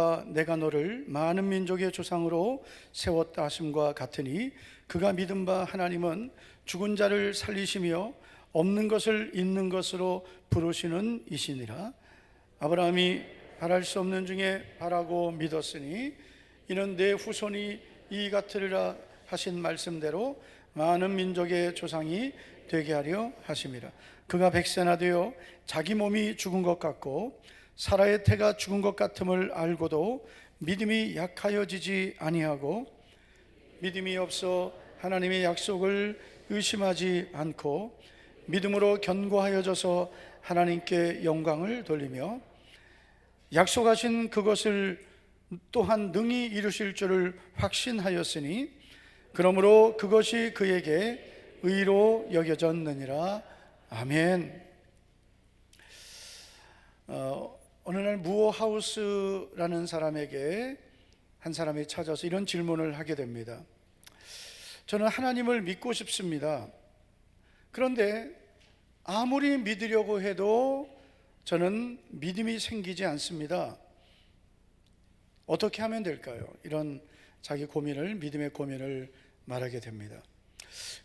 여호와가 내가 너를 많은 민족의 조상으로 세웠다 하심과 같으니 그가 믿은 바 하나님은 죽은 자를 살리시며 없는 것을 있는 것으로 부르시는 이시니라. 아브라함이 바랄 수 없는 중에 바라고 믿었으니 이는 내 후손이 이 같으리라 하신 말씀대로 많은 민족의 조상이 되게 하려 하심이라. 그가 백세나 되어 자기 몸이 죽은 것 같고 사라의 태가 죽은 것 같음을 알고도 믿음이 약하여지지 아니하고 믿음이 없어 하나님의 약속을 의심하지 않고 믿음으로 견고하여져서 하나님께 영광을 돌리며 약속하신 그것을 또한 능히 이루실 줄을 확신하였으니 그러므로 그것이 그에게 의로 여겨졌느니라. 아멘. 어느 날 무어하우스라는 사람에게 한 사람이 찾아서 이런 질문을 하게 됩니다. 저는 하나님을 믿고 싶습니다. 그런데 아무리 믿으려고 해도 저는 믿음이 생기지 않습니다. 어떻게 하면 될까요? 이런 자기 고민을, 믿음의 고민을 말하게 됩니다.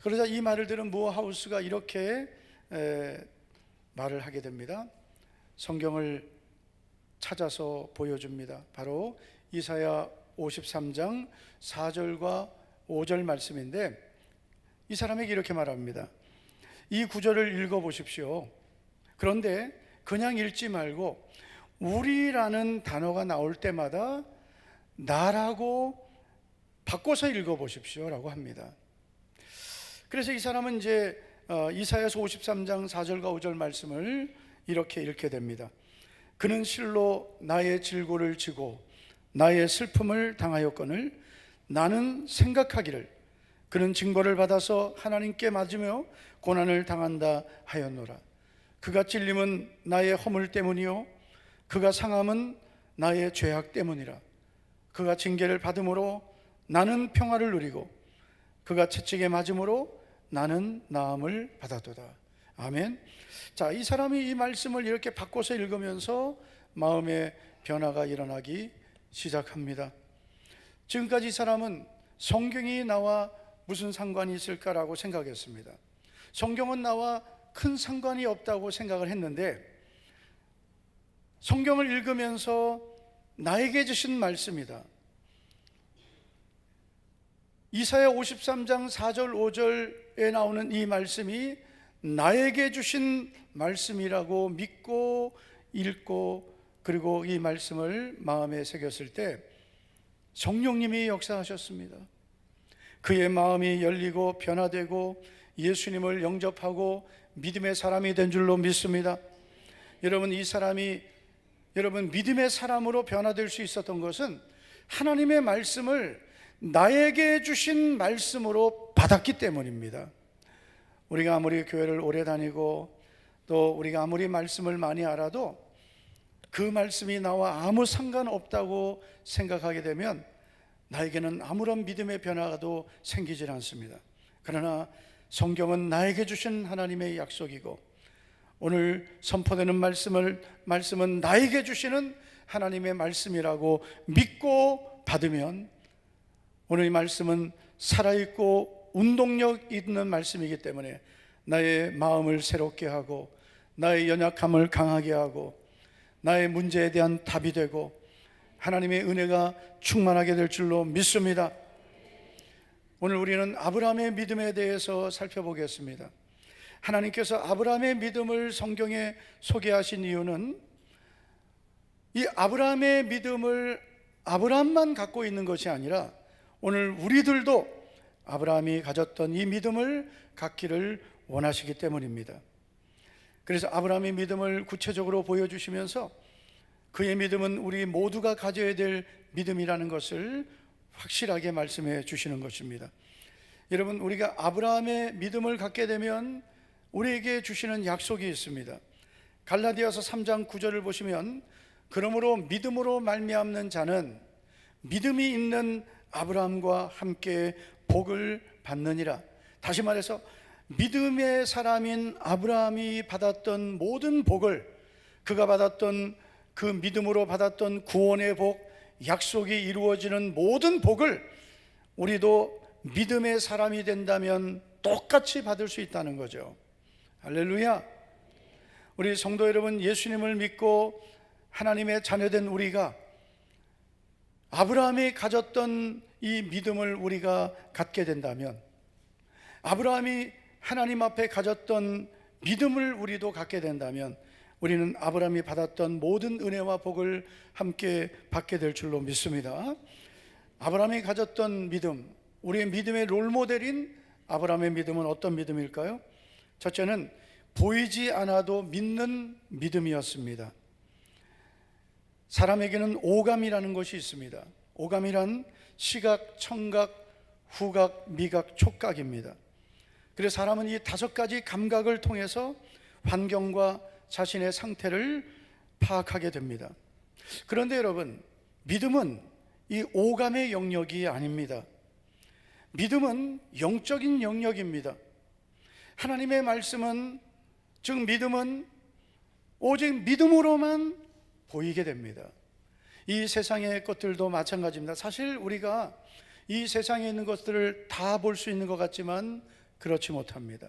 그러자 이 말을 들은 무어하우스가 이렇게 말을 하게 됩니다. 성경을 찾아서 보여줍니다. 바로 이사야 53장 4절과 5절 말씀인데 이 사람에게 이렇게 말합니다. 이 구절을 읽어보십시오. 그런데 그냥 읽지 말고 우리라는 단어가 나올 때마다 나라고 바꿔서 읽어보십시오 라고 합니다. 그래서 이 사람은 이제 이사야서 53장 4절과 5절 말씀을 이렇게 읽게 됩니다. 그는 실로 나의 질고를 지고 나의 슬픔을 당하였거늘 나는 생각하기를 그는 징벌을 받아서 하나님께 맞으며 고난을 당한다 하였노라. 그가 찔림은 나의 허물 때문이요 그가 상함은 나의 죄악 때문이라. 그가 징계를 받음으로 나는 평화를 누리고 그가 채찍에 맞음으로 나는 나음을 받았도다. 아멘. 자, 이 사람이 이 말씀을 이렇게 바꿔서 읽으면서 마음의 변화가 일어나기 시작합니다. 지금까지 이 사람은 성경이 나와 무슨 상관이 있을까라고 생각했습니다. 성경은 나와 큰 상관이 없다고 생각을 했는데 성경을 읽으면서 나에게 주신 말씀이다. 이사야 53장 4절 5절에 나오는 이 말씀이 나에게 주신 말씀이라고 믿고 읽고 그리고 이 말씀을 마음에 새겼을 때 성령님이 역사하셨습니다. 그의 마음이 열리고 변화되고 예수님을 영접하고 믿음의 사람이 된 줄로 믿습니다. 여러분, 이 사람이 믿음의 사람으로 변화될 수 있었던 것은 하나님의 말씀을 나에게 주신 말씀으로 받았기 때문입니다. 우리가 아무리 교회를 오래 다니고 또 우리가 아무리 말씀을 많이 알아도 그 말씀이 나와 아무 상관없다고 생각하게 되면 나에게는 아무런 믿음의 변화도 생기질 않습니다. 그러나 성경은 나에게 주신 하나님의 약속이고 오늘 선포되는 말씀은 나에게 주시는 하나님의 말씀이라고 믿고 받으면 오늘 이 말씀은 살아있고 운동력 있는 말씀이기 때문에 나의 마음을 새롭게 하고 나의 연약함을 강하게 하고 나의 문제에 대한 답이 되고 하나님의 은혜가 충만하게 될 줄로 믿습니다. 오늘 우리는 아브라함의 믿음에 대해서 살펴보겠습니다. 하나님께서 아브라함의 믿음을 성경에 소개하신 이유는 이 아브라함의 믿음을 아브라함만 갖고 있는 것이 아니라 오늘 우리들도 아브라함이 가졌던 이 믿음을 갖기를 원하시기 때문입니다. 그래서 아브라함의 믿음을 구체적으로 보여주시면서 그의 믿음은 우리 모두가 가져야 될 믿음이라는 것을 확실하게 말씀해 주시는 것입니다. 여러분, 우리가 아브라함의 믿음을 갖게 되면 우리에게 주시는 약속이 있습니다. 갈라디아서 3장 9절을 보시면 그러므로 믿음으로 말미암는 자는 믿음이 있는 아브라함과 함께 복을 받느니라. 다시 말해서 믿음의 사람인 아브라함이 받았던 모든 복을, 그가 받았던 그 믿음으로 받았던 구원의 복, 약속이 이루어지는 모든 복을 우리도 믿음의 사람이 된다면 똑같이 받을 수 있다는 거죠. 할렐루야. 우리 성도 여러분, 예수님을 믿고 하나님의 자녀된 우리가 아브라함이 가졌던 이 믿음을 우리가 갖게 된다면, 아브라함이 하나님 앞에 가졌던 믿음을 우리도 갖게 된다면, 우리는 아브라함이 받았던 모든 은혜와 복을 함께 받게 될 줄로 믿습니다. 아브라함이 가졌던 믿음, 우리의 믿음의 롤모델인 아브라함의 믿음은 어떤 믿음일까요? 첫째는 보이지 않아도 믿는 믿음이었습니다. 사람에게는 오감이라는 것이 있습니다. 오감이란 시각, 청각, 후각, 미각, 촉각입니다. 그래서 사람은 이 5가지 감각을 통해서 환경과 자신의 상태를 파악하게 됩니다. 그런데 여러분, 믿음은 이 오감의 영역이 아닙니다. 믿음은 영적인 영역입니다. 하나님의 말씀은, 즉 믿음은 오직 믿음으로만 보이게 됩니다. 이 세상의 것들도 마찬가지입니다. 사실 우리가 이 세상에 있는 것들을 다 볼 수 있는 것 같지만 그렇지 못합니다.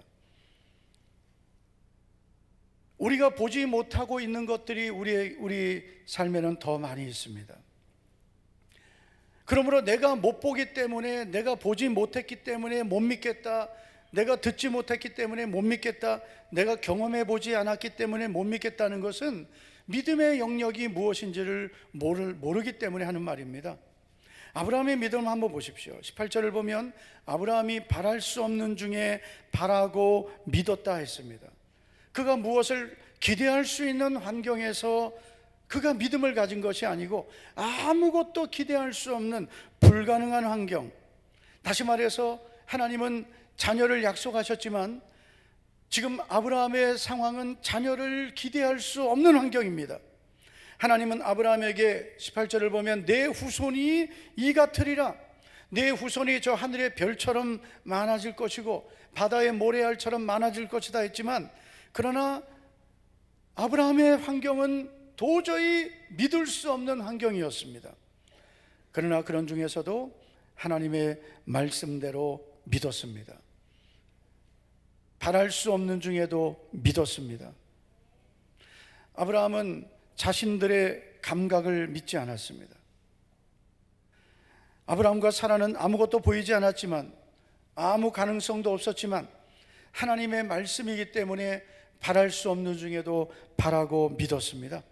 우리가 보지 못하고 있는 것들이 우리 삶에는 더 많이 있습니다. 그러므로 내가 못 보기 때문에, 내가 보지 못했기 때문에 못 믿겠다, 내가 듣지 못했기 때문에 못 믿겠다, 내가 경험해 보지 않았기 때문에 못 믿겠다는 것은 믿음의 영역이 무엇인지를 모르기 때문에 하는 말입니다. 아브라함의 믿음 한번 보십시오. 18절을 보면 아브라함이 바랄 수 없는 중에 바라고 믿었다 했습니다. 그가 무엇을 기대할 수 있는 환경에서 그가 믿음을 가진 것이 아니고 아무것도 기대할 수 없는 불가능한 환경, 다시 말해서 하나님은 자녀를 약속하셨지만 지금 아브라함의 상황은 자녀를 기대할 수 없는 환경입니다. 하나님은 아브라함에게 18절을 보면 내 후손이 이 같으리라, 내 후손이 저 하늘의 별처럼 많아질 것이고 바다의 모래알처럼 많아질 것이다 했지만, 그러나 아브라함의 환경은 도저히 믿을 수 없는 환경이었습니다. 그러나 그런 중에서도 하나님의 말씀대로 믿었습니다. 바랄 수 없는 중에도 믿었습니다. 아브라함은 자신들의 감각을 믿지 않았습니다. 아브라함과 사라는 아무것도 보이지 않았지만, 아무 가능성도 없었지만 하나님의 말씀이기 때문에 바랄 수 없는 중에도 바라고 믿었습니다.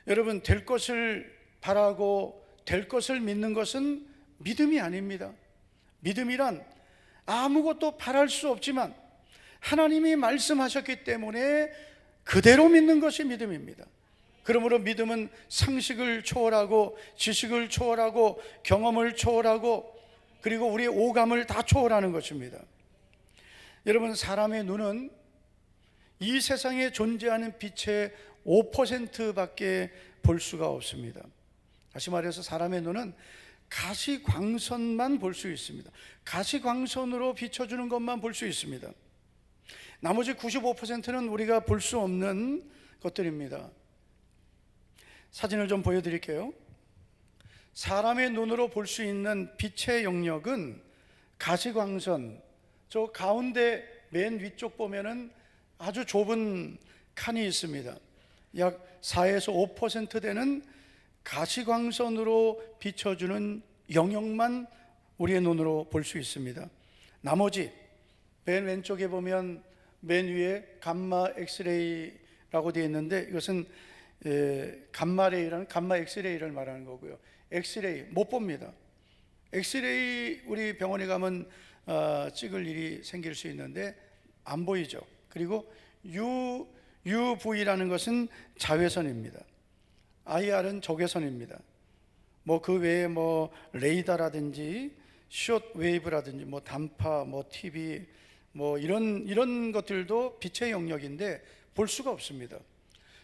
여러분, 될 것을 바라고 될 것을 믿는 것은 믿음이 아닙니다. 믿음이란 아무것도 바랄 수 없지만 하나님이 말씀하셨기 때문에 그대로 믿는 것이 믿음입니다. 그러므로 믿음은 상식을 초월하고 지식을 초월하고 경험을 초월하고 그리고 우리의 오감을 다 초월하는 것입니다. 여러분, 사람의 눈은 이 세상에 존재하는 빛의 5%밖에 볼 수가 없습니다. 다시 말해서 사람의 눈은 가시광선만 볼 수 있습니다. 가시광선으로 비춰주는 것만 볼 수 있습니다. 나머지 95%는 우리가 볼 수 없는 것들입니다. 사진을 좀 보여드릴게요. 사람의 눈으로 볼 수 있는 빛의 영역은 가시광선, 저 가운데 맨 위쪽 보면은 아주 좁은 칸이 있습니다. 약 4에서 5% 되는 가시광선으로 비춰주는 영역만 우리의 눈으로 볼 수 있습니다. 나머지 맨 왼쪽에 보면 맨 위에 감마 엑스레이라고 되어 있는데, 이것은 감마레이라는 감마 엑스레이를 말하는 거고요. 엑스레이 못 봅니다. 엑스레이 우리 병원에 가면 찍을 일이 생길 수 있는데 안 보이죠. 그리고 UV라는 것은 자외선입니다. IR은 적외선입니다. 그 외에 레이더라든지 숏 웨이브라든지 단파, TV 이런 것들도 빛의 영역인데 볼 수가 없습니다.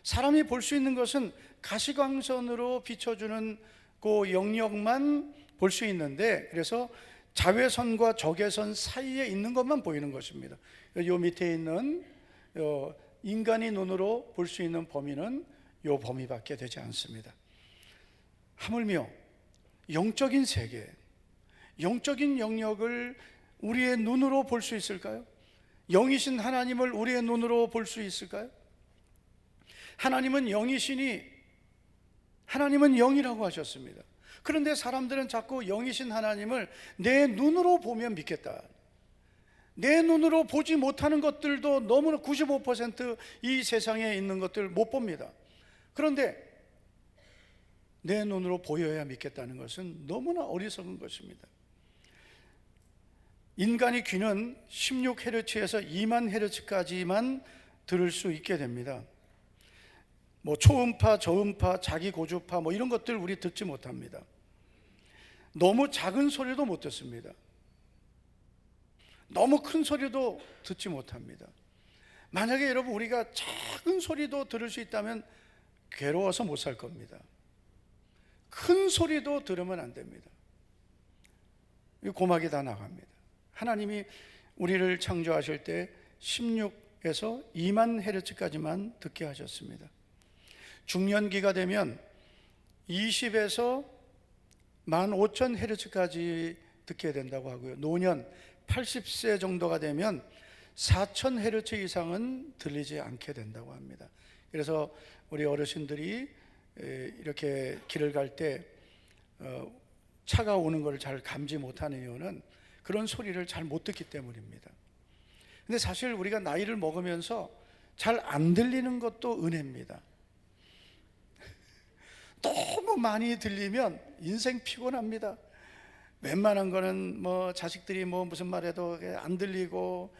사람이 볼 수 있는 것은 가시광선으로 비춰주는 그 영역만 볼 수 있는데, 그래서 자외선과 적외선 사이에 있는 것만 보이는 것입니다. 요 밑에 있는 인간이 눈으로 볼 수 있는 범위는 요 범위밖에 되지 않습니다. 하물며 영적인 세계, 영적인 영역을 우리의 눈으로 볼 수 있을까요? 영이신 하나님을 우리의 눈으로 볼 수 있을까요? 하나님은 영이시니 하나님은 영이라고 하셨습니다. 그런데 사람들은 자꾸 영이신 하나님을 내 눈으로 보면 믿겠다, 내 눈으로 보지 못하는 것들도 너무나 95%이 세상에 있는 것들 못 봅니다. 그런데 내 눈으로 보여야 믿겠다는 것은 너무나 어리석은 것입니다. 인간의 귀는 16Hz에서 20,000Hz까지만 들을 수 있게 됩니다. 초음파, 저음파, 자기 고주파 이런 것들 우리 듣지 못합니다. 너무 작은 소리도 못 듣습니다. 너무 큰 소리도 듣지 못합니다. 만약에 여러분 우리가 작은 소리도 들을 수 있다면 괴로워서 못 살 겁니다. 큰 소리도 들으면 안 됩니다. 고막이 다 나갑니다. 하나님이 우리를 창조하실 때 16에서 20,000Hz까지만 듣게 하셨습니다. 중년기가 되면 20에서 15,000Hz까지 듣게 된다고 하고요. 노년 80세 정도가 되면 4,000Hz 이상은 들리지 않게 된다고 합니다. 그래서 우리 어르신들이 이렇게 길을 갈 때 차가 오는 걸 잘 감지 못하는 이유는 그런 소리를 잘 못 듣기 때문입니다. 근데 사실 우리가 나이를 먹으면서 잘 안 들리는 것도 은혜입니다. 너무 많이 들리면 인생 피곤합니다. 웬만한 거는 자식들이 무슨 말해도 안 들리고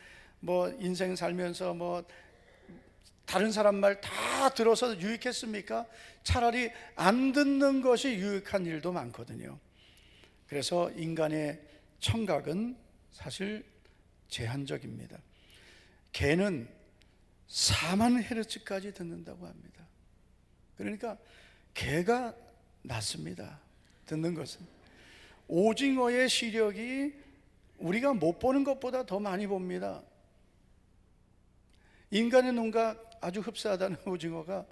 인생 살면서 다른 사람 말 다 들어서 유익했습니까? 차라리 안 듣는 것이 유익한 일도 많거든요. 그래서 인간의 청각은 사실 제한적입니다. 개는 40,000Hz까지 듣는다고 합니다. 그러니까 개가 낫습니다. 듣는 것은. 오징어의 시력이 우리가 못 보는 것보다 더 많이 봅니다. 인간의 눈과 아주 흡사하다는 오징어가,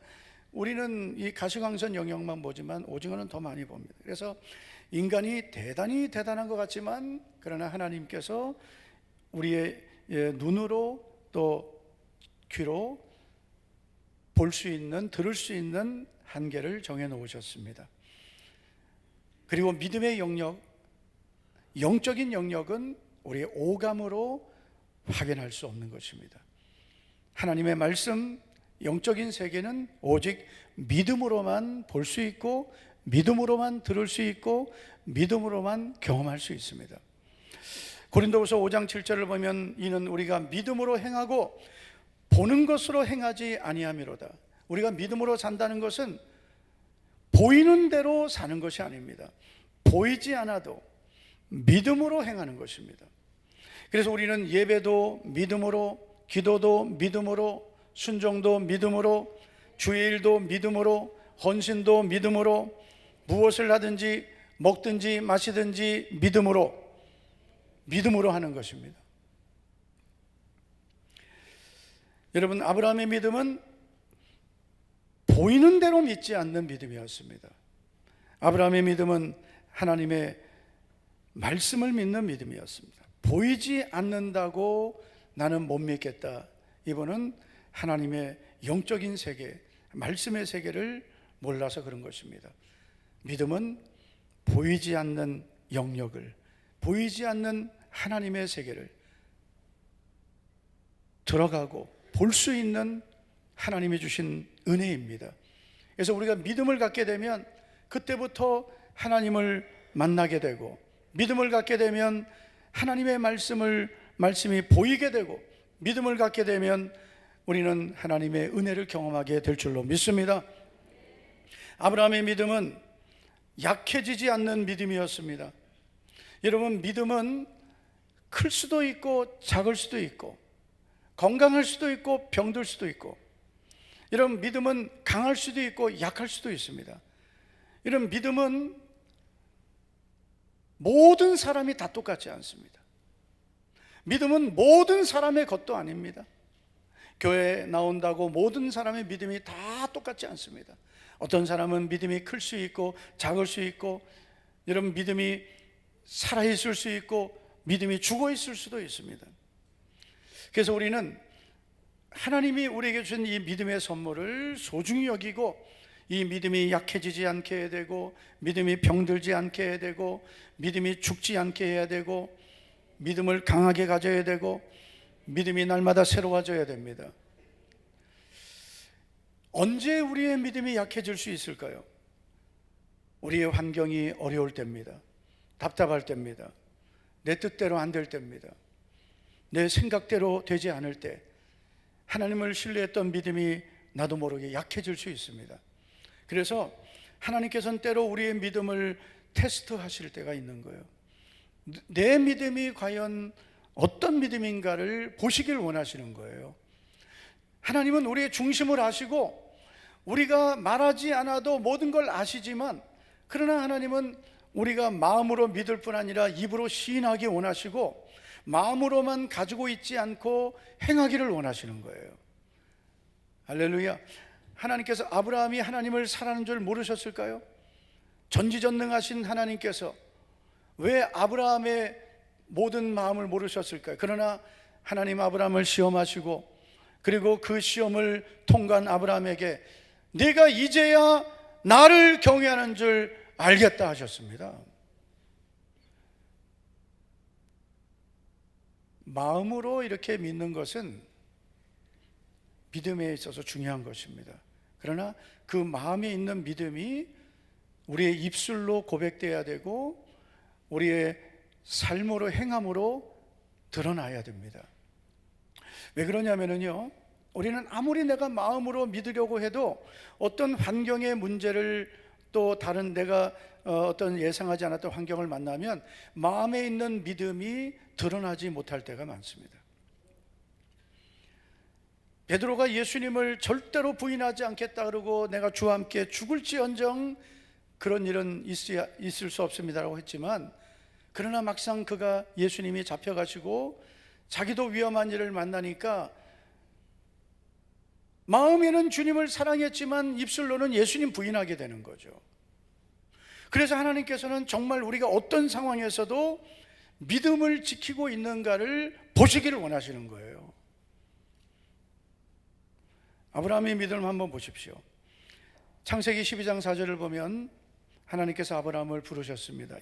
우리는 이 가시광선 영역만 보지만 오징어는 더 많이 봅니다. 그래서 인간이 대단히 대단한 것 같지만, 그러나 하나님께서 우리의 눈으로 또 귀로 볼 수 있는, 들을 수 있는 한계를 정해 놓으셨습니다. 그리고 믿음의 영역, 영적인 영역은 우리의 오감으로 확인할 수 없는 것입니다. 하나님의 말씀, 영적인 세계는 오직 믿음으로만 볼 수 있고, 믿음으로만 들을 수 있고, 믿음으로만 경험할 수 있습니다. 고린도후서 5장 7절을 보면 이는 우리가 믿음으로 행하고 보는 것으로 행하지 아니함이로다. 우리가 믿음으로 산다는 것은 보이는 대로 사는 것이 아닙니다. 보이지 않아도 믿음으로 행하는 것입니다. 그래서 우리는 예배도 믿음으로, 기도도 믿음으로, 순종도 믿음으로, 주일도 믿음으로, 헌신도 믿음으로, 무엇을 하든지 먹든지 마시든지 믿음으로 하는 것입니다. 여러분, 아브라함의 믿음은 보이는 대로 믿지 않는 믿음이었습니다. 아브라함의 믿음은 하나님의 말씀을 믿는 믿음이었습니다. 보이지 않는다고 나는 못 믿겠다. 이분은 하나님의 영적인 세계, 말씀의 세계를 몰라서 그런 것입니다. 믿음은 보이지 않는 영역을, 보이지 않는 하나님의 세계를 들어가고 볼 수 있는 하나님이 주신 은혜입니다. 그래서 우리가 믿음을 갖게 되면 그때부터 하나님을 만나게 되고, 믿음을 갖게 되면 하나님의 말씀이 보이게 되고, 믿음을 갖게 되면 우리는 하나님의 은혜를 경험하게 될 줄로 믿습니다. 아브라함의 믿음은 약해지지 않는 믿음이었습니다. 여러분, 믿음은 클 수도 있고 작을 수도 있고, 건강할 수도 있고 병들 수도 있고, 이런 믿음은 강할 수도 있고 약할 수도 있습니다. 이런 믿음은 모든 사람이 다 똑같지 않습니다. 믿음은 모든 사람의 것도 아닙니다. 교회에 나온다고 모든 사람의 믿음이 다 똑같지 않습니다. 어떤 사람은 믿음이 클 수 있고 작을 수 있고, 여러분 믿음이 살아있을 수 있고 믿음이 죽어있을 수도 있습니다. 그래서 우리는 하나님이 우리에게 주신 이 믿음의 선물을 소중히 여기고, 이 믿음이 약해지지 않게 해야 되고, 믿음이 병들지 않게 해야 되고, 믿음이 죽지 않게 해야 되고, 믿음을 강하게 가져야 되고, 믿음이 날마다 새로워져야 됩니다. 언제 우리의 믿음이 약해질 수 있을까요? 우리의 환경이 어려울 때입니다. 답답할 때입니다. 내 뜻대로 안 될 때입니다. 내 생각대로 되지 않을 때, 하나님을 신뢰했던 믿음이 나도 모르게 약해질 수 있습니다. 그래서 하나님께서는 때로 우리의 믿음을 테스트하실 때가 있는 거예요. 내 믿음이 과연 어떤 믿음인가를 보시길 원하시는 거예요. 하나님은 우리의 중심을 아시고, 우리가 말하지 않아도 모든 걸 아시지만, 그러나 하나님은 우리가 마음으로 믿을 뿐 아니라 입으로 시인하기 원하시고, 마음으로만 가지고 있지 않고 행하기를 원하시는 거예요. 할렐루야. 하나님께서 아브라함이 하나님을 사랑하는 줄 모르셨을까요? 전지전능하신 하나님께서 왜 아브라함의 모든 마음을 모르셨을까요? 그러나 하나님 아브라함을 시험하시고, 그리고 그 시험을 통과한 아브라함에게 네가 이제야 나를 경외하는 줄 알겠다 하셨습니다. 마음으로 이렇게 믿는 것은 믿음에 있어서 중요한 것입니다. 그러나 그 마음에 있는 믿음이 우리의 입술로 고백되어야 되고, 우리의 삶으로 행함으로 드러나야 됩니다. 왜 그러냐면요, 우리는 아무리 내가 마음으로 믿으려고 해도 어떤 환경의 문제를, 또 다른 내가 어떤 예상하지 않았던 환경을 만나면 마음에 있는 믿음이 드러나지 못할 때가 많습니다. 베드로가 예수님을 절대로 부인하지 않겠다 그러고 내가 주와 함께 죽을지언정 그런 일은 있을 수 없습니다라고 했지만, 그러나 막상 그가 예수님이 잡혀가시고 자기도 위험한 일을 만나니까 마음에는 주님을 사랑했지만 입술로는 예수님 부인하게 되는 거죠. 그래서 하나님께서는 정말 우리가 어떤 상황에서도 믿음을 지키고 있는가를 보시기를 원하시는 거예요. 아브라함의 믿음을 한번 보십시오. 창세기 12장 4절을 보면 하나님께서 아브라함을 부르셨습니다.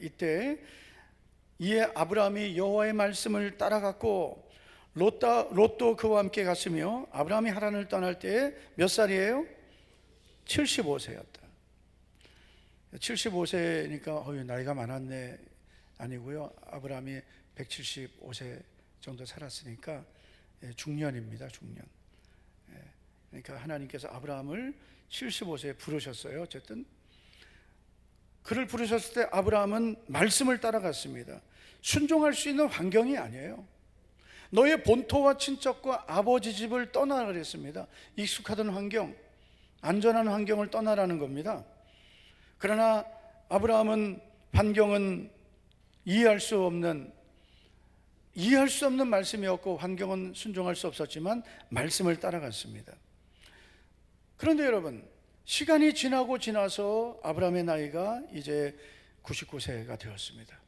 이에 아브라함이 여호와의 말씀을 따라갔고, 롯도 그와 함께 갔으며, 아브라함이 하란을 떠날 때 몇 살이에요? 75세였다. 75세니까 나이가 많았네 아니고요, 아브라함이 175세 정도 살았으니까 중년입니다. 중년. 그러니까 하나님께서 아브라함을 75세에 부르셨어요. 어쨌든 그를 부르셨을 때 아브라함은 말씀을 따라갔습니다. 순종할 수 있는 환경이 아니에요. 너의 본토와 친척과 아버지 집을 떠나라 그랬습니다. 익숙하던 환경, 안전한 환경을 떠나라는 겁니다. 그러나 아브라함은 환경은 이해할 수 없는 말씀이었고, 환경은 순종할 수 없었지만 말씀을 따라갔습니다. 그런데 여러분, 시간이 지나서 아브라함의 나이가 이제 99세가 되었습니다.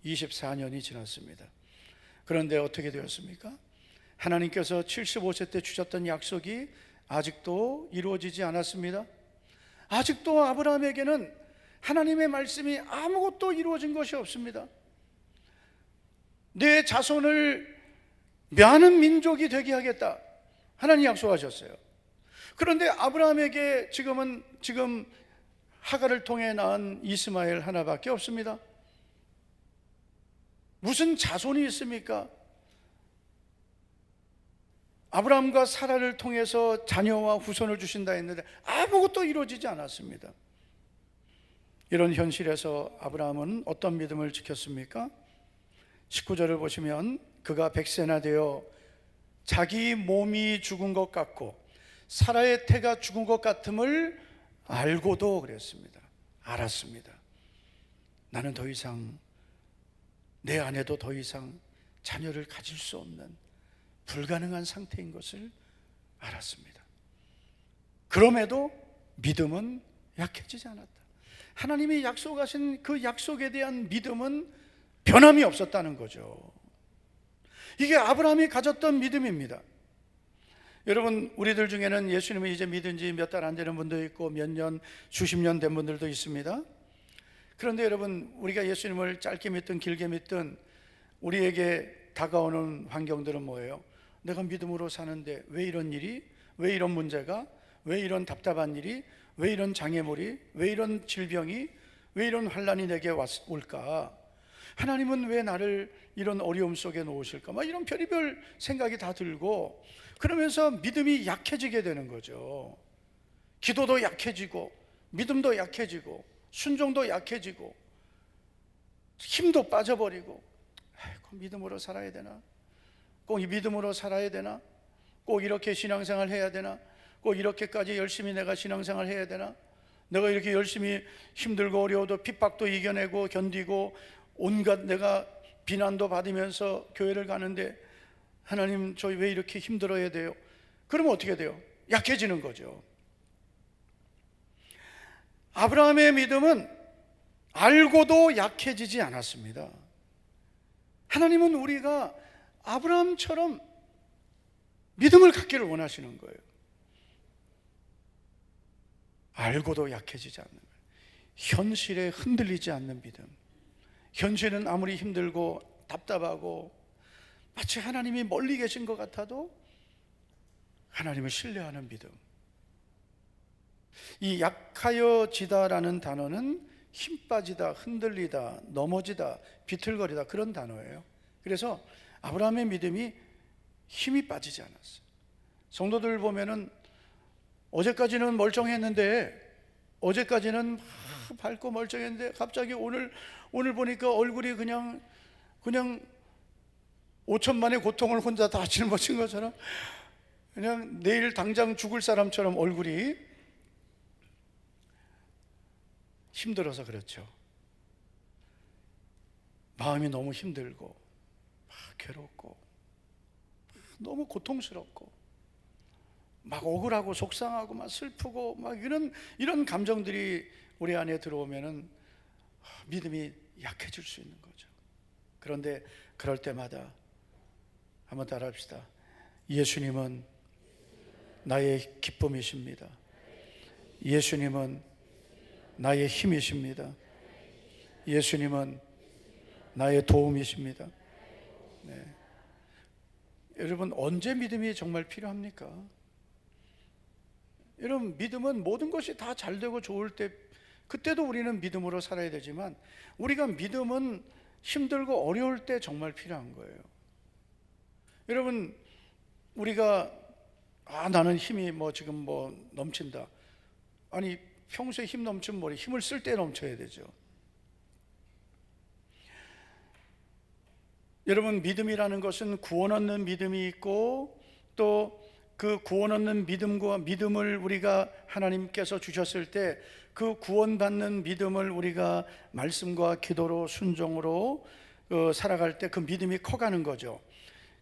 24년이 지났습니다. 그런데 어떻게 되었습니까? 하나님께서 75세 때 주셨던 약속이 아직도 이루어지지 않았습니다. 아직도 아브라함에게는 하나님의 말씀이 아무것도 이루어진 것이 없습니다. 내 자손을 많은 민족이 되게 하겠다, 하나님 약속하셨어요. 그런데 아브라함에게 지금 하갈을 통해 낳은 이스마엘 하나밖에 없습니다. 무슨 자손이 있습니까? 아브라함과 사라를 통해서 자녀와 후손을 주신다 했는데 아무것도 이루어지지 않았습니다. 이런 현실에서 아브라함은 어떤 믿음을 지켰습니까? 19절을 보시면 그가 100세나 되어 자기 몸이 죽은 것 같고 사라의 태가 죽은 것 같음을 알고도 그랬습니다. 알았습니다. 나는 더 이상, 내 아내도 더 이상 자녀를 가질 수 없는 불가능한 상태인 것을 알았습니다. 그럼에도 믿음은 약해지지 않았다. 하나님이 약속하신 그 약속에 대한 믿음은 변함이 없었다는 거죠. 이게 아브라함이 가졌던 믿음입니다. 여러분, 우리들 중에는 예수님을 이제 믿은 지 몇 달 안 되는 분도 있고 몇 년, 수십 년 된 분들도 있습니다. 그런데 여러분, 우리가 예수님을 짧게 믿든 길게 믿든 우리에게 다가오는 환경들은 뭐예요? 내가 믿음으로 사는데 왜 이런 일이? 왜 이런 문제가? 왜 이런 답답한 일이? 왜 이런 장애물이? 왜 이런 질병이? 왜 이런 환난이 내게 올까? 하나님은 왜 나를 이런 어려움 속에 놓으실까? 막 이런 별의별 생각이 다 들고, 그러면서 믿음이 약해지게 되는 거죠. 기도도 약해지고 믿음도 약해지고 순종도 약해지고 힘도 빠져버리고, 꼭 믿음으로 살아야 되나? 꼭 이 믿음으로 살아야 되나? 꼭 이렇게 신앙생활 해야 되나? 꼭 이렇게까지 열심히 내가 신앙생활 해야 되나? 내가 이렇게 열심히 힘들고 어려워도 핍박도 이겨내고 견디고 온갖 내가 비난도 받으면서 교회를 가는데 하나님, 저 왜 이렇게 힘들어야 돼요? 그러면 어떻게 돼요? 약해지는 거죠. 아브라함의 믿음은 알고도 약해지지 않았습니다. 하나님은 우리가 아브라함처럼 믿음을 갖기를 원하시는 거예요. 알고도 약해지지 않는 거예요. 현실에 흔들리지 않는 믿음. 현실은 아무리 힘들고 답답하고 마치 하나님이 멀리 계신 것 같아도 하나님을 신뢰하는 믿음. 이 약하여지다라는 단어는 힘 빠지다, 흔들리다, 넘어지다, 비틀거리다, 그런 단어예요. 그래서 아브라함의 믿음이 힘이 빠지지 않았어요. 성도들 보면은 어제까지는 멀쩡했는데, 어제까지는 밝고 멀쩡했는데 갑자기 오늘 보니까 얼굴이 그냥 5천만의 고통을 혼자 다 짊어진 것처럼, 그냥 내일 당장 죽을 사람처럼 얼굴이 힘들어서 그렇죠. 마음이 너무 힘들고 괴롭고 너무 고통스럽고 막 억울하고 속상하고 막 슬프고 막 이런 감정들이 우리 안에 들어오면은 믿음이 약해질 수 있는 거죠. 그런데 그럴 때마다 한번 따라합시다. 예수님은 나의 기쁨이십니다. 예수님은 나의 힘이십니다. 예수님은 나의 도움이십니다. 네. 여러분, 언제 믿음이 정말 필요합니까? 여러분, 믿음은 모든 것이 다 잘 되고 좋을 때, 그때도 우리는 믿음으로 살아야 되지만, 우리가 믿음은 힘들고 어려울 때 정말 필요한 거예요. 여러분, 우리가 나는 힘이 지금 넘친다. 아니, 평소에 힘 넘치면 힘을 쓸 때 넘쳐야 되죠. 여러분, 믿음이라는 것은 구원 얻는 믿음이 있고, 또 그 구원 얻는 믿음과 믿음을 우리가 하나님께서 주셨을 때 그 구원받는 믿음을 우리가 말씀과 기도로 순종으로 살아갈 때 그 믿음이 커가는 거죠.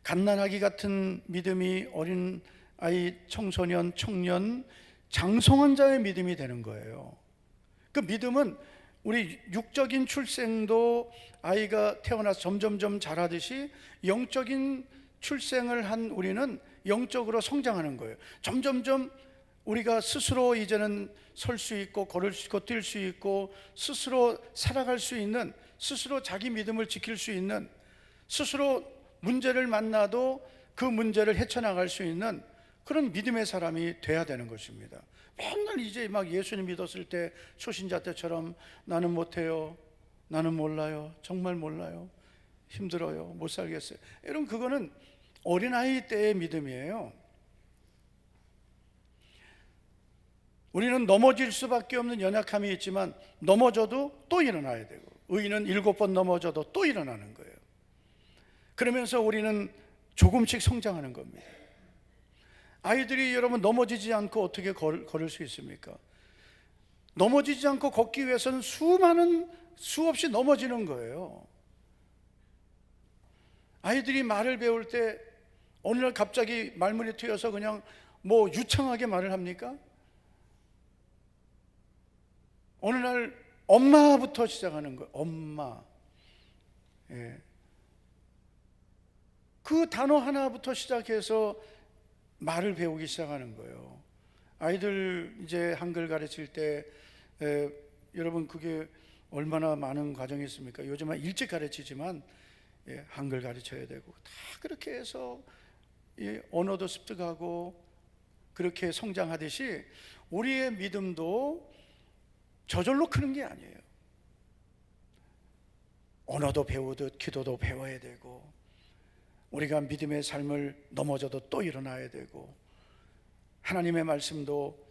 갓난아기 같은 믿음이 어린 아이, 청소년, 청년, 장성한 자의 믿음이 되는 거예요. 그 믿음은 우리 육적인 출생도 아이가 태어나서 점점점 자라듯이 영적인 출생을 한 우리는 영적으로 성장하는 거예요. 점점점 우리가 스스로 이제는 설 수 있고 걸을 수 있고 뛸 수 있고 스스로 살아갈 수 있는, 스스로 자기 믿음을 지킬 수 있는, 스스로 문제를 만나도 그 문제를 헤쳐나갈 수 있는 그런 믿음의 사람이 돼야 되는 것입니다. 맨날 이제 막 예수님 믿었을 때 초신자 때처럼 나는 못해요, 나는 몰라요, 정말 몰라요, 힘들어요, 못 살겠어요, 여러분, 그거는 어린아이 때의 믿음이에요. 우리는 넘어질 수밖에 없는 연약함이 있지만 넘어져도 또 일어나야 되고, 의인은 7번 넘어져도 또 일어나는 거예요. 그러면서 우리는 조금씩 성장하는 겁니다. 아이들이 여러분 넘어지지 않고 어떻게 걸을 수 있습니까? 넘어지지 않고 걷기 위해서는 수없이 넘어지는 거예요. 아이들이 말을 배울 때 어느 날 갑자기 말문이 트여서 그냥 유창하게 말을 합니까? 어느 날 엄마부터 시작하는 거예요. 엄마. 예. 그 단어 하나부터 시작해서 말을 배우기 시작하는 거예요. 아이들 이제 한글 가르칠 때 여러분 그게 얼마나 많은 과정이 있습니까? 요즘은 일찍 가르치지만 한글 가르쳐야 되고 다 그렇게 해서 언어도 습득하고 그렇게 성장하듯이 우리의 믿음도 저절로 크는 게 아니에요. 언어도 배우듯 기도도 배워야 되고, 우리가 믿음의 삶을 넘어져도 또 일어나야 되고, 하나님의 말씀도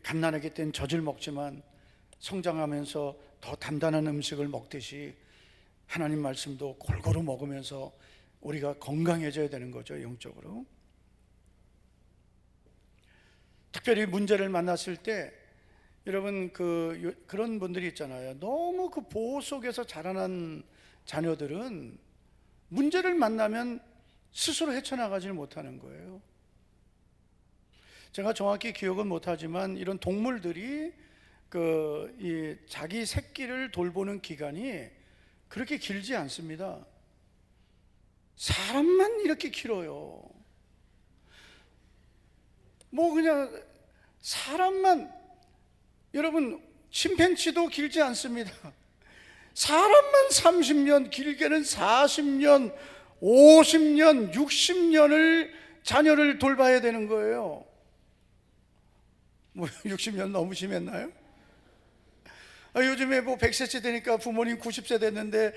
갓난아기 땐 젖을 먹지만 성장하면서 더 단단한 음식을 먹듯이 하나님 말씀도 골고루 먹으면서 우리가 건강해져야 되는 거죠, 영적으로. 특별히 문제를 만났을 때 여러분 그런 분들이 있잖아요. 너무 그 보호 속에서 자라난 자녀들은 문제를 만나면 스스로 헤쳐나가지를 못하는 거예요. 제가 정확히 기억은 못하지만 이런 동물들이 이 자기 새끼를 돌보는 기간이 그렇게 길지 않습니다. 사람만 이렇게 길어요. 뭐 그냥 사람만, 여러분 침팬지도 길지 않습니다. 사람만 30년, 길게는 40년, 50년, 60년을 자녀를 돌봐야 되는 거예요. 뭐 60년 너무 심했나요? 요즘에 뭐 100세째 되니까 부모님 90세 됐는데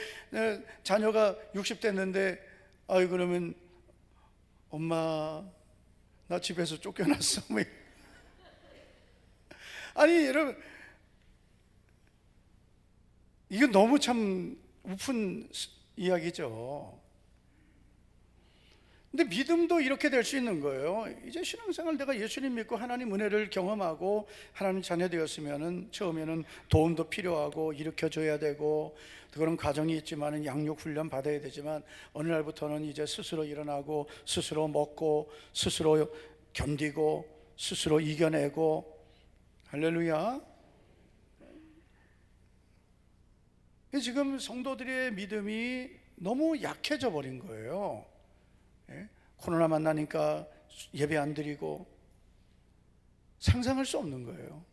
자녀가 60 됐는데 그러면 엄마 나 집에서 쫓겨났어. 아니 여러분, 이거 너무 참 우픈 이야기죠. 근데 믿음도 이렇게 될 수 있는 거예요. 이제 신앙생활 내가 예수님 믿고 하나님 은혜를 경험하고 하나님 자녀 되었으면은 처음에는 도움도 필요하고 일으켜줘야 되고 그런 과정이 있지만은 양육 훈련 받아야 되지만 어느 날부터는 이제 스스로 일어나고 스스로 먹고 스스로 견디고 스스로 이겨내고, 할렐루야. 지금 성도들의 믿음이 너무 약해져 버린 거예요. 코로나 만나니까 예배 안 드리고 상상할 수 없는 거예요.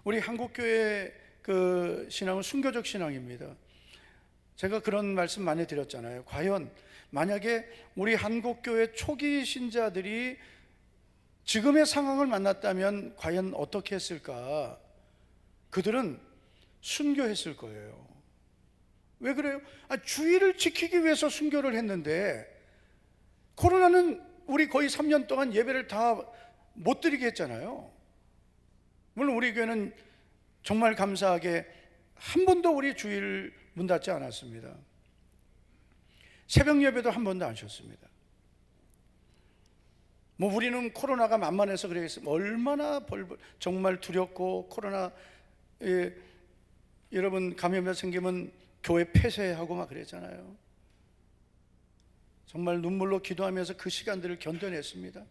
우리 한국교회 그 신앙은 순교적 신앙입니다. 제가 그런 말씀 많이 드렸잖아요. 과연 만약에 우리 한국교회 초기 신자들이 지금의 상황을 만났다면 과연 어떻게 했을까? 그들은 순교했을 거예요. 왜 그래요? 주의를 지키기 위해서 순교를 했는데 코로나는 우리 거의 3년 동안 예배를 다 못 드리게 했잖아요. 물론 우리 교회는 정말 감사하게 한 번도 우리 주일 문 닫지 않았습니다. 새벽 예배도 한 번도 안 쉬었습니다. 뭐 우리는 코로나가 만만해서 그러겠습니다. 얼마나 정말 두렵고 코로나 여러분 감염이 생기면 교회 폐쇄하고 막 그랬잖아요. 정말 눈물로 기도하면서 그 시간들을 견뎌냈습니다.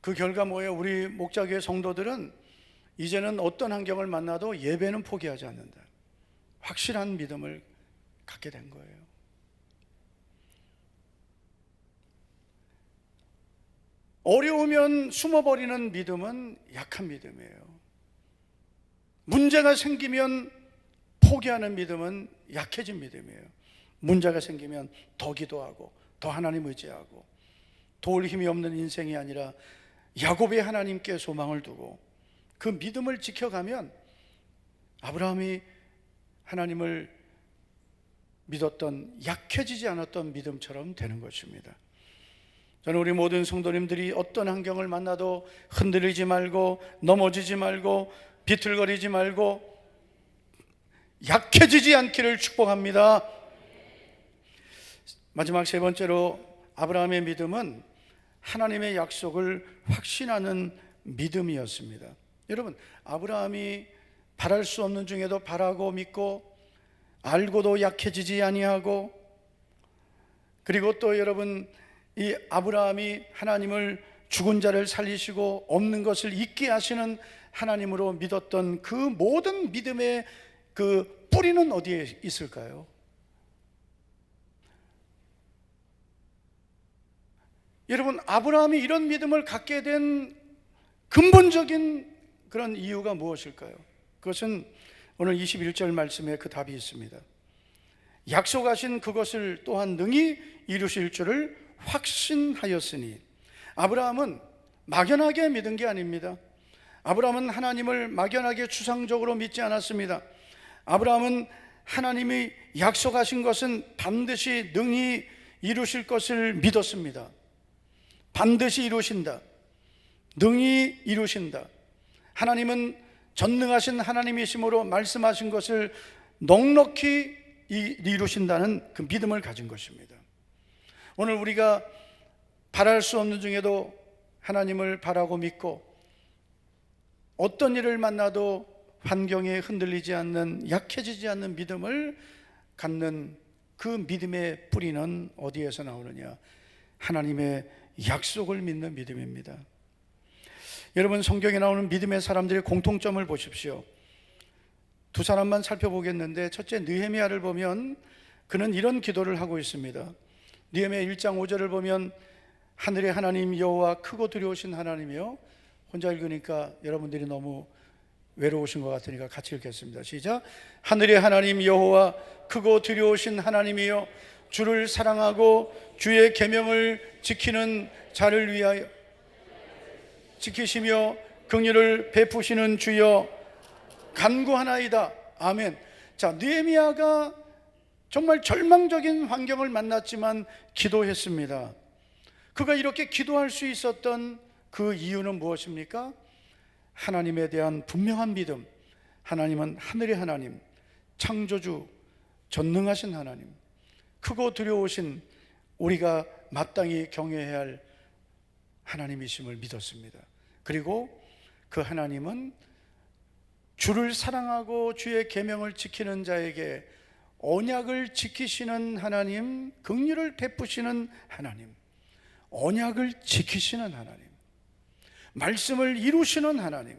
그 결과 뭐예요? 우리 목자교회 성도들은 이제는 어떤 환경을 만나도 예배는 포기하지 않는다. 확실한 믿음을 갖게 된 거예요. 어려우면 숨어버리는 믿음은 약한 믿음이에요. 문제가 생기면 포기하는 믿음은 약해진 믿음이에요. 문제가 생기면 더 기도하고 더 하나님 의지하고 도울 힘이 없는 인생이 아니라 야곱의 하나님께 소망을 두고 그 믿음을 지켜가면 아브라함이 하나님을 믿었던 약해지지 않았던 믿음처럼 되는 것입니다. 저는 우리 모든 성도님들이 어떤 환경을 만나도 흔들리지 말고 넘어지지 말고 비틀거리지 말고 약해지지 않기를 축복합니다. 마지막 세 번째로 아브라함의 믿음은 하나님의 약속을 확신하는 믿음이었습니다. 여러분, 아브라함이 바랄 수 없는 중에도 바라고 믿고 알고도 약해지지 아니하고, 그리고 또 여러분 이 아브라함이 하나님을 죽은 자를 살리시고 없는 것을 있게 하시는 하나님으로 믿었던 그 모든 믿음의 그 뿌리는 어디에 있을까요? 여러분, 아브라함이 이런 믿음을 갖게 된 근본적인 그런 이유가 무엇일까요? 그것은 오늘 21절 말씀에 그 답이 있습니다. 약속하신 그것을 또한 능히 이루실 줄을 확신하였으니. 아브라함은 막연하게 믿은 게 아닙니다. 아브라함은 하나님을 막연하게 추상적으로 믿지 않았습니다. 아브라함은 하나님이 약속하신 것은 반드시 능히 이루실 것을 믿었습니다. 반드시 이루신다, 능히 이루신다. 하나님은 전능하신 하나님이심으로 말씀하신 것을 넉넉히 이루신다는 그 믿음을 가진 것입니다. 오늘 우리가 바랄 수 없는 중에도 하나님을 바라고 믿고, 어떤 일을 만나도 환경에 흔들리지 않는, 약해지지 않는 믿음을 갖는 그 믿음의 뿌리는 어디에서 나오느냐? 하나님의 약속을 믿는 믿음입니다. 여러분, 성경에 나오는 믿음의 사람들의 공통점을 보십시오. 두 사람만 살펴보겠는데, 첫째 느헤미야를 보면 그는 이런 기도를 하고 있습니다. 느헤미야 1장 5절을 보면 하늘의 하나님 여호와 크고 두려우신 하나님이요. 혼자 읽으니까 여러분들이 너무 외로우신 것 같으니까 같이 읽겠습니다. 시작. 하늘의 하나님 여호와 크고 두려우신 하나님이요, 주를 사랑하고 주의 계명을 지키는 자를 위하여 지키시며 긍휼을 베푸시는 주여 간구하나이다. 아멘. 자, 느헤미야가 정말 절망적인 환경을 만났지만 기도했습니다. 그가 이렇게 기도할 수 있었던 그 이유는 무엇입니까? 하나님에 대한 분명한 믿음. 하나님은 하늘의 하나님, 창조주, 전능하신 하나님, 크고 두려우신, 우리가 마땅히 경외해야 할 하나님이심을 믿었습니다. 그리고 그 하나님은 주를 사랑하고 주의 계명을 지키는 자에게 언약을 지키시는 하나님, 긍휼을 베푸시는 하나님, 언약을 지키시는 하나님, 말씀을 이루시는 하나님,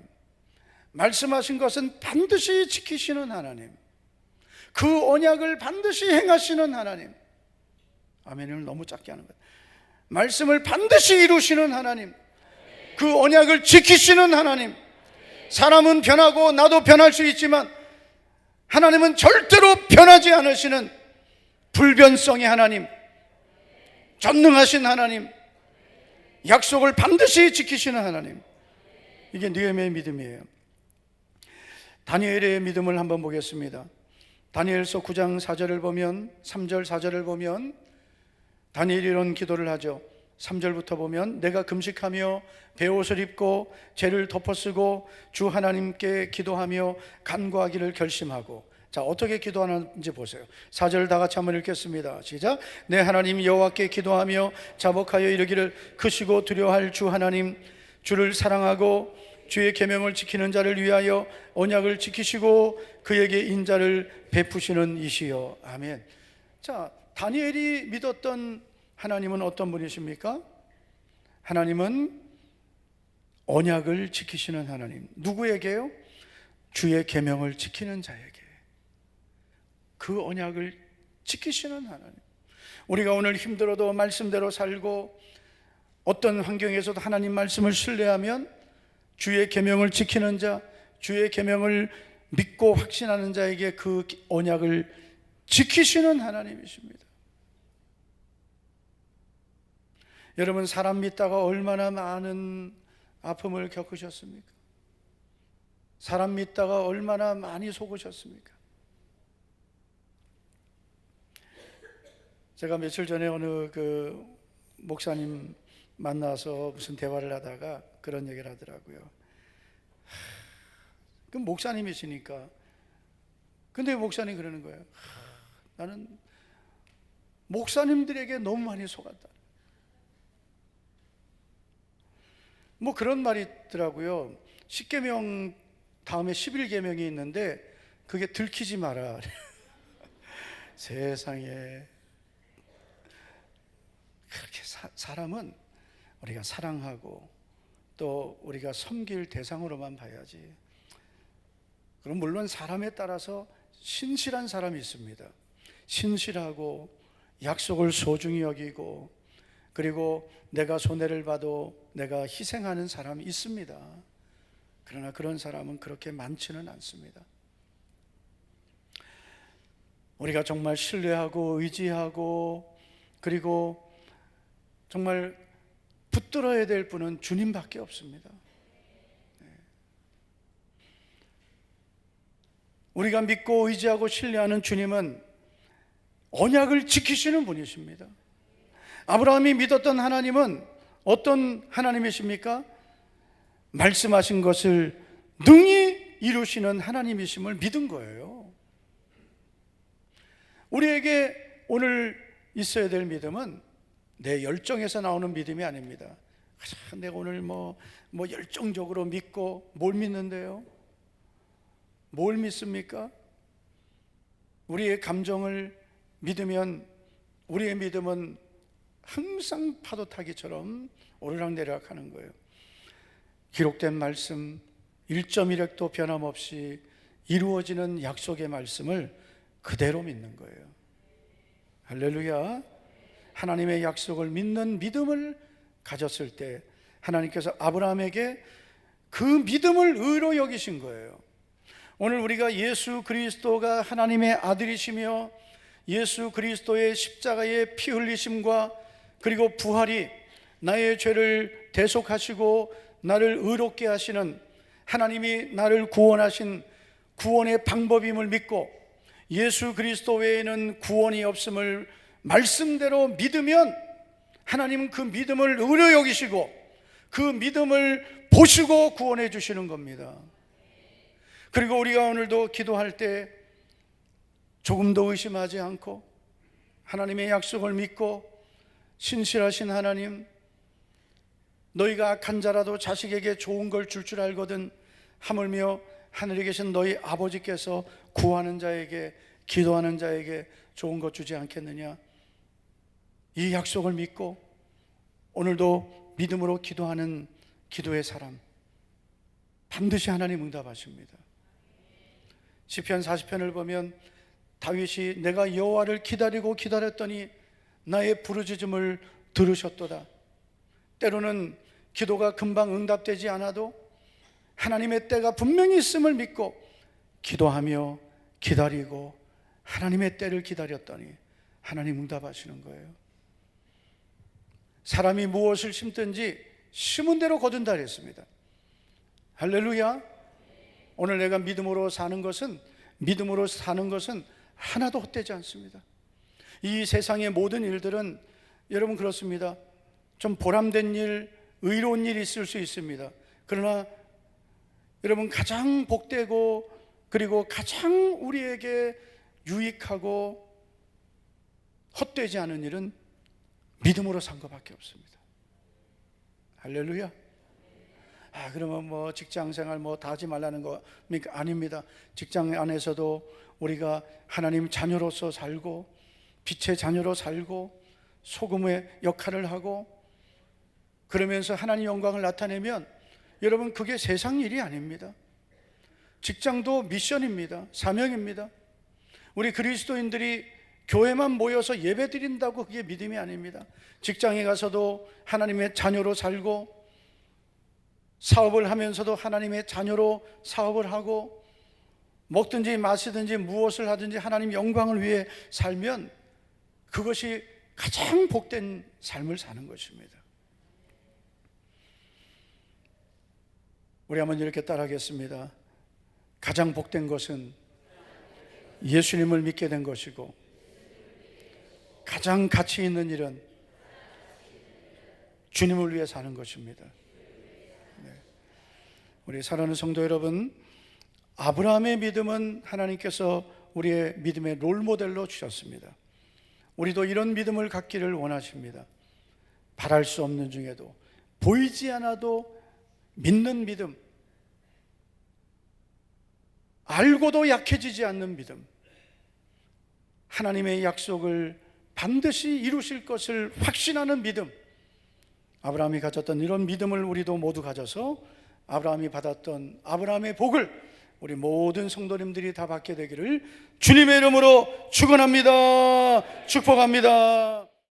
말씀하신 것은 반드시 지키시는 하나님, 그 언약을 반드시 행하시는 하나님. 아멘을 너무 작게 하는 거예요. 말씀을 반드시 이루시는 하나님, 그 언약을 지키시는 하나님. 사람은 변하고 나도 변할 수 있지만 하나님은 절대로 변하지 않으시는 불변성의 하나님, 전능하신 하나님, 약속을 반드시 지키시는 하나님. 이게 느헤미야의 믿음이에요. 다니엘의 믿음을 한번 보겠습니다. 다니엘서 9장 4절을 보면, 3절 4절을 보면 다니엘이 이런 기도를 하죠. 3절부터 보면 내가 금식하며 베옷을 입고 죄를 덮어쓰고 주 하나님께 기도하며 간구하기를 결심하고. 자, 어떻게 기도하는지 보세요. 4절 다 같이 한번 읽겠습니다. 시작. 내 하나님 여호와께 기도하며 자복하여 이르기를 크시고 두려워할 주 하나님, 주를 사랑하고 주의 계명을 지키는 자를 위하여 언약을 지키시고 그에게 인자를 베푸시는 이시여. 아멘. 자, 다니엘이 믿었던 하나님은 어떤 분이십니까? 하나님은 언약을 지키시는 하나님. 누구에게요? 주의 계명을 지키는 자에게. 그 언약을 지키시는 하나님. 우리가 오늘 힘들어도 말씀대로 살고 어떤 환경에서도 하나님 말씀을 신뢰하면 주의 계명을 지키는 자, 주의 계명을 믿고 확신하는 자에게 그 언약을 지키시는 하나님이십니다. 여러분, 사람 믿다가 얼마나 많은 아픔을 겪으셨습니까? 사람 믿다가 얼마나 많이 속으셨습니까? 제가 며칠 전에 어느 그 목사님 만나서 무슨 대화를 하다가 그런 얘기를 하더라고요. 그 목사님이시니까. 근데 목사님 그러는 거예요. 나는 목사님들에게 너무 많이 속았다. 뭐 그런 말이 있더라고요. 10계명 다음에 11계명이 있는데 그게 들키지 마라. 세상에. 그렇게 사람은 우리가 사랑하고 또 우리가 섬길 대상으로만 봐야지. 그럼 물론 사람에 따라서 신실한 사람이 있습니다. 신실하고 약속을 소중히 여기고, 그리고 내가 손해를 봐도 내가 희생하는 사람이 있습니다. 그러나 그런 사람은 그렇게 많지는 않습니다. 우리가 정말 신뢰하고 의지하고 그리고 정말 붙들어야 될 분은 주님밖에 없습니다. 우리가 믿고 의지하고 신뢰하는 주님은 언약을 지키시는 분이십니다. 아브라함이 믿었던 하나님은 어떤 하나님이십니까? 말씀하신 것을 능히 이루시는 하나님이심을 믿은 거예요. 우리에게 오늘 있어야 될 믿음은 내 열정에서 나오는 믿음이 아닙니다. 내가 오늘 뭐 열정적으로 믿고, 뭘 믿는데요? 뭘 믿습니까? 우리의 감정을 믿으면 우리의 믿음은 항상 파도 타기처럼 오르락내리락 하는 거예요. 기록된 말씀 1.1획도 변함없이 이루어지는 약속의 말씀을 그대로 믿는 거예요. 할렐루야. 하나님의 약속을 믿는 믿음을 가졌을 때 하나님께서 아브라함에게 그 믿음을 의로 여기신 거예요. 오늘 우리가 예수 그리스도가 하나님의 아들이시며 예수 그리스도의 십자가의 피 흘리심과 그리고 부활이 나의 죄를 대속하시고 나를 의롭게 하시는, 하나님이 나를 구원하신 구원의 방법임을 믿고 예수 그리스도 외에는 구원이 없음을 말씀대로 믿으면 하나님은 그 믿음을 의로 여기시고 그 믿음을 보시고 구원해 주시는 겁니다. 그리고 우리가 오늘도 기도할 때 조금도 의심하지 않고 하나님의 약속을 믿고, 신실하신 하나님, 너희가 악한 자라도 자식에게 좋은 걸 줄 알거든 하물며 하늘에 계신 너희 아버지께서 구하는 자에게, 기도하는 자에게 좋은 것 주지 않겠느냐. 이 약속을 믿고 오늘도 믿음으로 기도하는 기도의 사람, 반드시 하나님 응답하십니다. 시편 40편을 보면 다윗이 내가 여호와를 기다리고 기다렸더니 나의 부르짖음을 들으셨도다. 때로는 기도가 금방 응답되지 않아도 하나님의 때가 분명히 있음을 믿고 기도하며 기다리고 하나님의 때를 기다렸더니 하나님 응답하시는 거예요. 사람이 무엇을 심든지 심은 대로 거둔다 그랬습니다. 할렐루야. 오늘 내가 믿음으로 사는 것은 하나도 헛되지 않습니다. 이 세상의 모든 일들은 여러분 그렇습니다. 좀 보람된 일, 의로운 일이 있을 수 있습니다. 그러나 여러분 가장 복되고 그리고 가장 우리에게 유익하고 헛되지 않은 일은 믿음으로 산 것밖에 없습니다. 할렐루야. 그러면 뭐 직장생활 다 하지 말라는 거니까 아닙니다. 직장 안에서도 우리가 하나님 자녀로서 살고 빛의 자녀로 살고 소금의 역할을 하고 그러면서 하나님 영광을 나타내면 여러분 그게 세상 일이 아닙니다. 직장도 미션입니다. 사명입니다. 우리 그리스도인들이 교회만 모여서 예배 드린다고 그게 믿음이 아닙니다. 직장에 가서도 하나님의 자녀로 살고 사업을 하면서도 하나님의 자녀로 사업을 하고 먹든지 마시든지 무엇을 하든지 하나님 영광을 위해 살면 그것이 가장 복된 삶을 사는 것입니다. 우리 한번 이렇게 따라하겠습니다. 가장 복된 것은 예수님을 믿게 된 것이고 가장 가치 있는 일은 주님을 위해 사는 것입니다. 우리 사랑하는 성도 여러분, 아브라함의 믿음은 하나님께서 우리의 믿음의 롤모델로 주셨습니다. 우리도 이런 믿음을 갖기를 원하십니다. 바랄 수 없는 중에도 보이지 않아도 믿는 믿음, 알고도 약해지지 않는 믿음, 하나님의 약속을 반드시 이루실 것을 확신하는 믿음, 아브라함이 가졌던 이런 믿음을 우리도 모두 가져서 아브라함이 받았던 아브라함의 복을 우리 모든 성도님들이 다 받게 되기를 주님의 이름으로 축원합니다. 축복합니다.